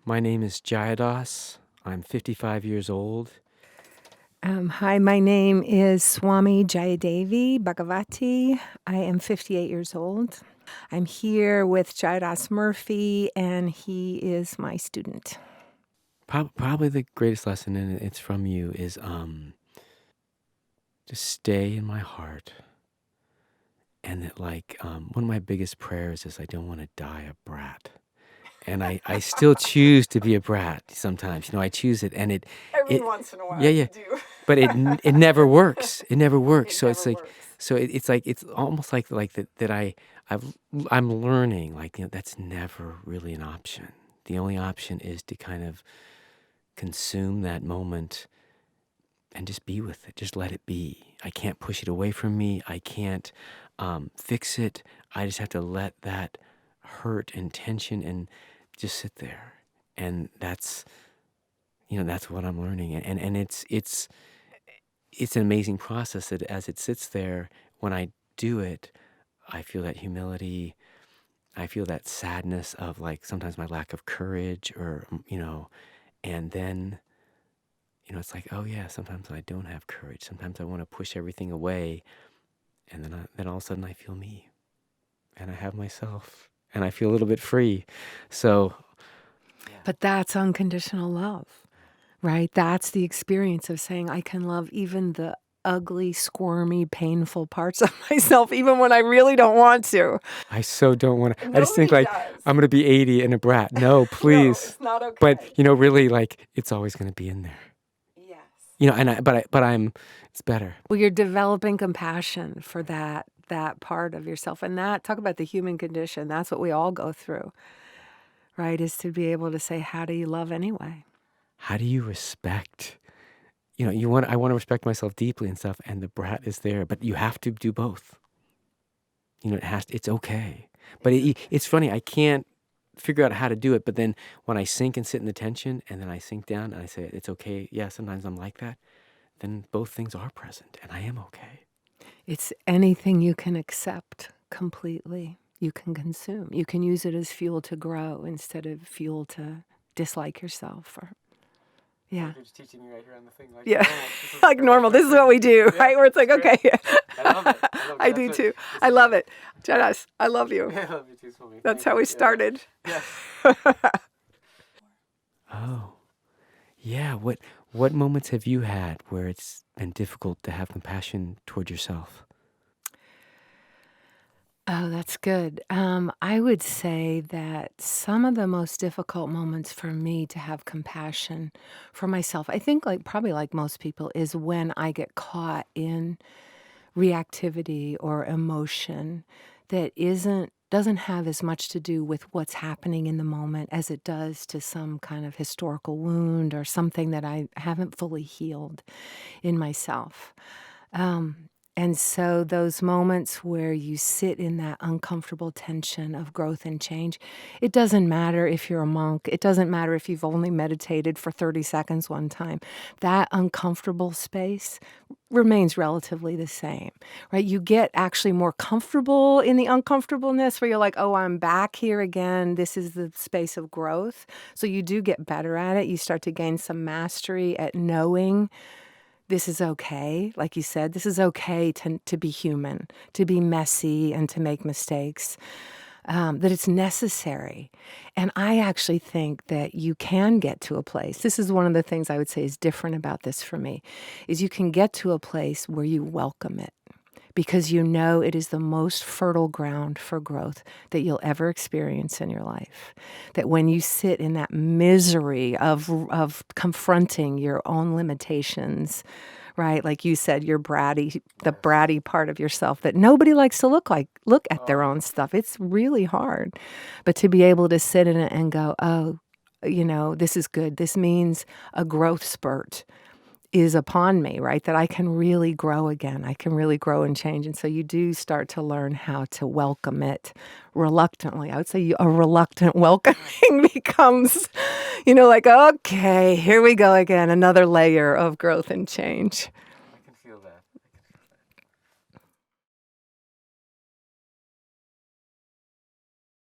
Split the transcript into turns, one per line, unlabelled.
My name is Jaya Das. I'm 55 years old.
Hi, my name is Swami Jaya Devi Bhagavati. I am 58 years old. I'm here with Jaya Das Murphy, and he is my student.
Probably the greatest lesson, and it's from you, is just stay in my heart. And that, one of my biggest prayers is I don't want to die a brat. And I still choose to be a brat sometimes. I choose it, and
Every once in a while,
yeah.
you do.
But it never works. It never works.
It
So
never
it's like,
works.
it's almost like that I'm learning that's never really an option. The only option is to kind of consume that moment and just be with it. Just let it be. I can't push it away from me. I can't fix it. I just have to let that hurt and tension and just sit there. And that's what I'm learning. And it's an amazing process that as it sits there, when I do it, I feel that humility. I feel that sadness of sometimes my lack of courage and then, it's like, oh yeah, sometimes I don't have courage. Sometimes I want to push everything away. And then all of a sudden I feel me and I have myself and I feel a little bit free. So.
But that's unconditional love, right? That's the experience of saying I can love even the ugly, squirmy, painful parts of myself, even when I really don't want to.
I so don't want to. I just think I'm going to be 80 and a brat. No, please.
No, it's not okay.
But really, it's always going to be in there.
Yes.
But it's better.
Well, you're developing compassion for that part of yourself. And talk about the human condition. That's what we all go through, right? Is to be able to say, how do you love anyway?
How do you respect? I want to respect myself deeply and stuff, and the brat is there, but you have to do both. It's okay. But it's funny, I can't figure out how to do it, but then when I sink and sit in the tension, and then I sink down and I say, it's okay, yeah, sometimes I'm like that, then both things are present, and I am okay.
It's anything you can accept completely, you can consume. You can use it as fuel to grow instead of fuel to dislike yourself. Yeah.
You're just teaching me right here on the thing.
Yeah. Like normal. This is what we do, right? Where it's like, okay.
I love it.
I do too. I love it. Jadas, I love you.
I love you too, Swami.
That's how we started.
Yeah. Oh. Yeah. What moments have you had where it's been difficult to have compassion toward yourself?
Oh, that's good. I would say that some of the most difficult moments for me to have compassion for myself, I think probably like most people, is when I get caught in reactivity or emotion that doesn't have as much to do with what's happening in the moment as it does to some kind of historical wound or something that I haven't fully healed in myself. And so those moments where you sit in that uncomfortable tension of growth and change, it doesn't matter if you're a monk. It doesn't matter if you've only meditated for 30 seconds one time. That uncomfortable space remains relatively the same, right? You get actually more comfortable in the uncomfortableness where you're like, oh, I'm back here again. This is the space of growth. So you do get better at it. You start to gain some mastery at knowing this is okay. Like you said, this is okay to be human, to be messy and to make mistakes, that it's necessary. And I actually think that you can get to a place. This is one of the things I would say is different about this for me, is you can get to a place where you welcome it because you know it is the most fertile ground for growth that you'll ever experience in your life. That when you sit in that misery of confronting your own limitations, right? Like you said, the bratty part of yourself that nobody likes to look at their own stuff. It's really hard. But to be able to sit in it and go, oh, this is good. This means a growth spurt is upon me, right? That I can really grow again. I can really grow and change. And so you do start to learn how to welcome it reluctantly. I would say a reluctant welcoming becomes, like, okay, here we go again, another layer of growth and change.